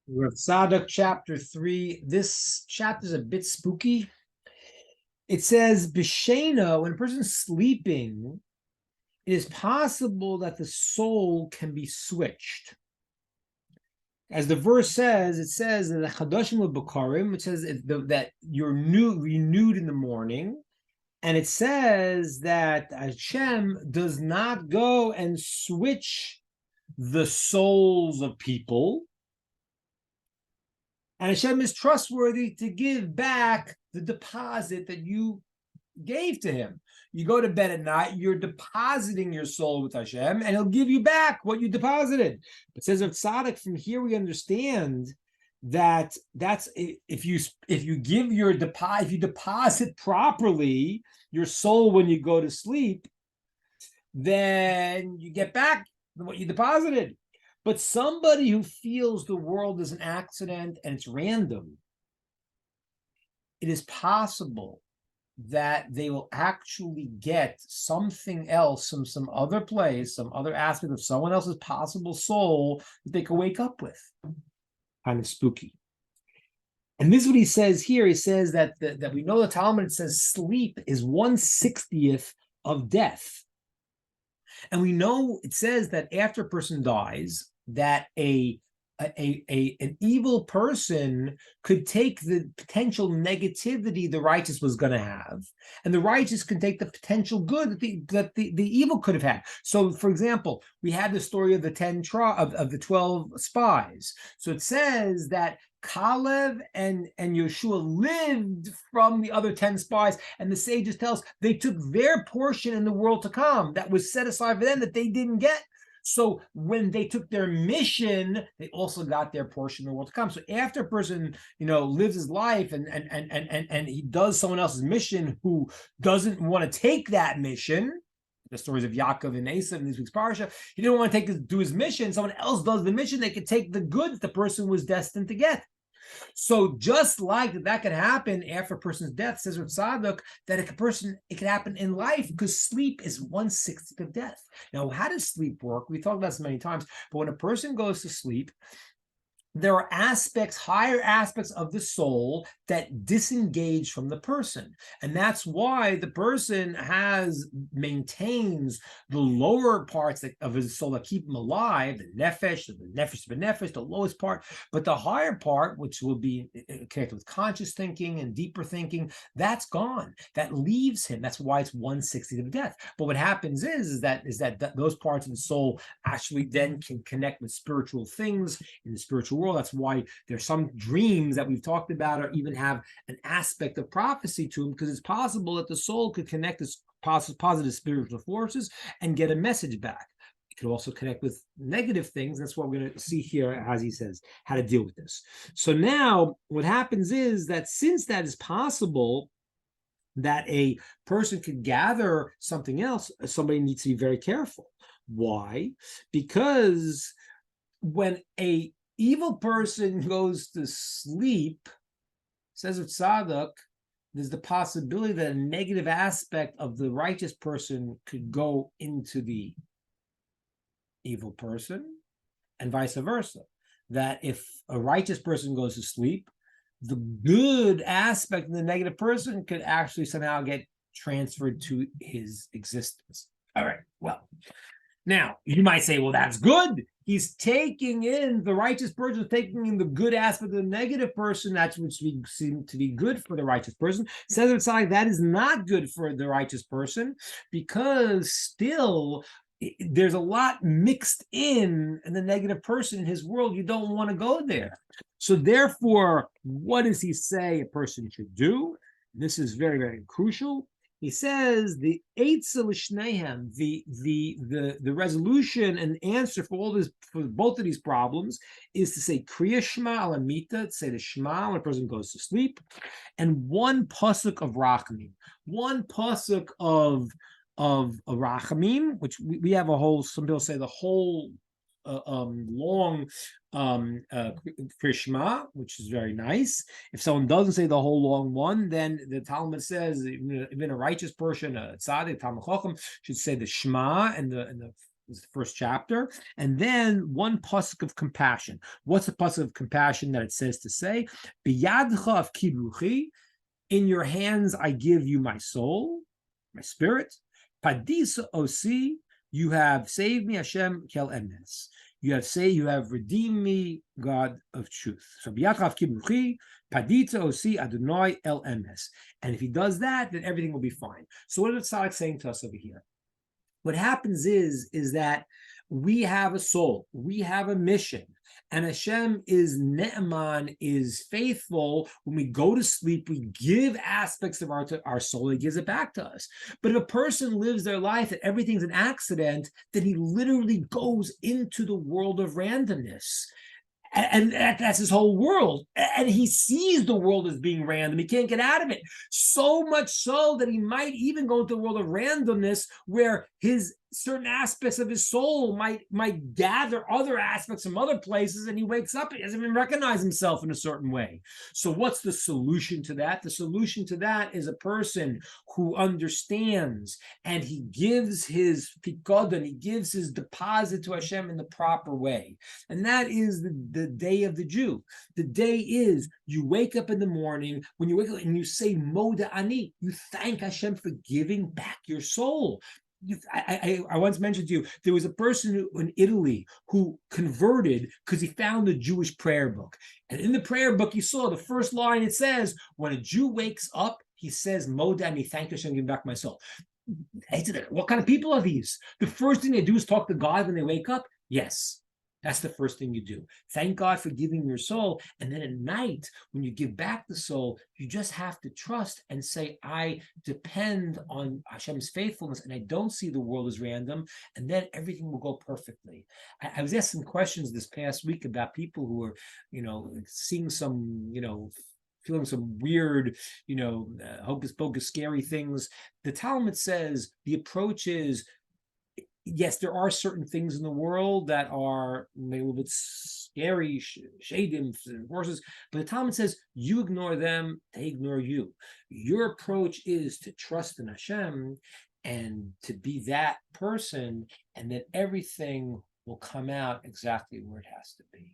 We're at Tzadok chapter 3. This chapter is a bit spooky. It says, B'shena, when a person's sleeping, it is possible that the soul can be switched. As the verse says, it says that the Chadoshim L'Bakarim, it says that you're renewed in the morning. And it says that Hashem does not go and switch the souls of people. And Hashem is trustworthy to give back the deposit that you gave to him. You go to bed at night, you're depositing your soul with Hashem, and he'll give you back what you deposited. But it says of Tzadok, from here we understand that that's if you give your deposit, if you deposit properly your soul when you go to sleep, then you get back what you deposited. But somebody who feels the world is an accident and it's random, it is possible that they will actually get something else from some other place, some other aspect of someone else's possible soul that they can wake up with. Kind of spooky. And this is what he says here. He says that we know the Talmud says sleep is 1/60th of death. And we know it says that after a person dies, that an evil person could take the potential negativity the righteous was going to have, and the righteous can take the potential good that the evil could have had. So, for example, we had the story of the 12 spies. So it says that Caleb and Yeshua lived from the other 10 spies, and the sages tell us they took their portion in the world to come that was set aside for them that they didn't get. So when they took their mission, they also got their portion in the world to come. So after a person, lives his life and he does someone else's mission who doesn't want to take that mission, the stories of Yaakov and Esav in this week's parsha, he didn't want to do his mission. Someone else does the mission. They could take the good that the person was destined to get. So just like that could happen after a person's death, says Tzadok, that it could happen in life because sleep is 1/60th of death. Now, how does sleep work? We talked about this many times, but when a person goes to sleep, there are higher aspects of the soul that disengage from the person. And that's why the person maintains the lower parts of his soul that keep him alive, the nefesh, the lowest part. But the higher part, which will be connected with conscious thinking and deeper thinking, that's gone. That leaves him. That's why it's 1/60th of death. But what happens is that those parts of the soul actually then can connect with spiritual things in the spiritual world. That's why there's some dreams that we've talked about or even have an aspect of prophecy to them, because it's possible that the soul could connect to positive spiritual forces and get a message back. It could also connect with negative things. That's what we're going to see here, as he says, how to deal with this. So now what happens is that since that is possible, that a person could gather something else, somebody needs to be very careful. Why? Because when a evil person goes to sleep, says with Tzadok, there's the possibility that a negative aspect of the righteous person could go into the evil person, and vice versa. That if a righteous person goes to sleep, the good aspect of the negative person could actually somehow get transferred to his existence. All right, well, now you might say, well, that's good. He's taking in, the righteous person is taking in the good aspect of the negative person. That's which we seem to be good for the righteous person. Says inside that is not good for the righteous person, because still there's a lot mixed in the negative person in his world. You don't want to go there. So therefore, what does he say a person should do? This is very, very crucial. He says the Eitzah L'Shnehem, the resolution and answer for both of these problems is to say Kriya Shema Alamita, to say the Shema when a person goes to sleep, and one pasuk of Rachamim, one pasuk of Rachamim, which we have a whole. Some people say the whole long Krishma, which is very nice. If someone doesn't say the whole long one, then the Talmud says even a righteous person, a tzaddik, Talmud Chacham, should say the Shema and the This is the first chapter. And then one pasuk of compassion. What's the pasuk of compassion that it says to say? Biyadcha of kibuchi, in your hands I give you my soul, my spirit. Padisa osi, you have saved me, Hashem kel emes. You have redeemed me, God of truth. So biyadcha of kibuchi, padita osi Adonai el emes. And if he does that, then everything will be fine. So what is Tzadok saying to us over here? What happens is that we have a soul, we have a mission, and Hashem is ne'eman, is faithful. When we go to sleep, we give aspects of our soul, he gives it back to us. But if a person lives their life that everything's an accident, then he literally goes into the world of randomness. And that's his whole world. And he sees the world as being random. He can't get out of it. So much so that he might even go into the world of randomness where his certain aspects of his soul might gather other aspects from other places, and he wakes up, he doesn't even recognize himself in a certain way. So what's the solution to that? The solution to that is a person who understands, and he gives his pikodon, he gives his deposit to Hashem in the proper way. And that is the day of the Jew. The day is you wake up in the morning, when you wake up and you say Moda Ani, you thank Hashem for giving back your soul. I once mentioned to you, there was a person in Italy who converted because he found the Jewish prayer book. And in the prayer book, he saw the first line, it says, when a Jew wakes up, he says, Moda, and he thanked Hashem, give back my soul. I said, what kind of people are these? The first thing they do is talk to God when they wake up? Yes. That's the first thing you do. Thank God for giving your soul. And then at night, when you give back the soul, you just have to trust and say, I depend on Hashem's faithfulness, and I don't see the world as random. And then everything will go perfectly. I was asked some questions this past week about people who are, seeing some, feeling some weird, hocus pocus, scary things. The Talmud says the approach is, yes, there are certain things in the world that are maybe a little bit scary, shadim, forces, but the Talmud says you ignore them, they ignore you. Your approach is to trust in Hashem and to be that person, and then everything will come out exactly where it has to be.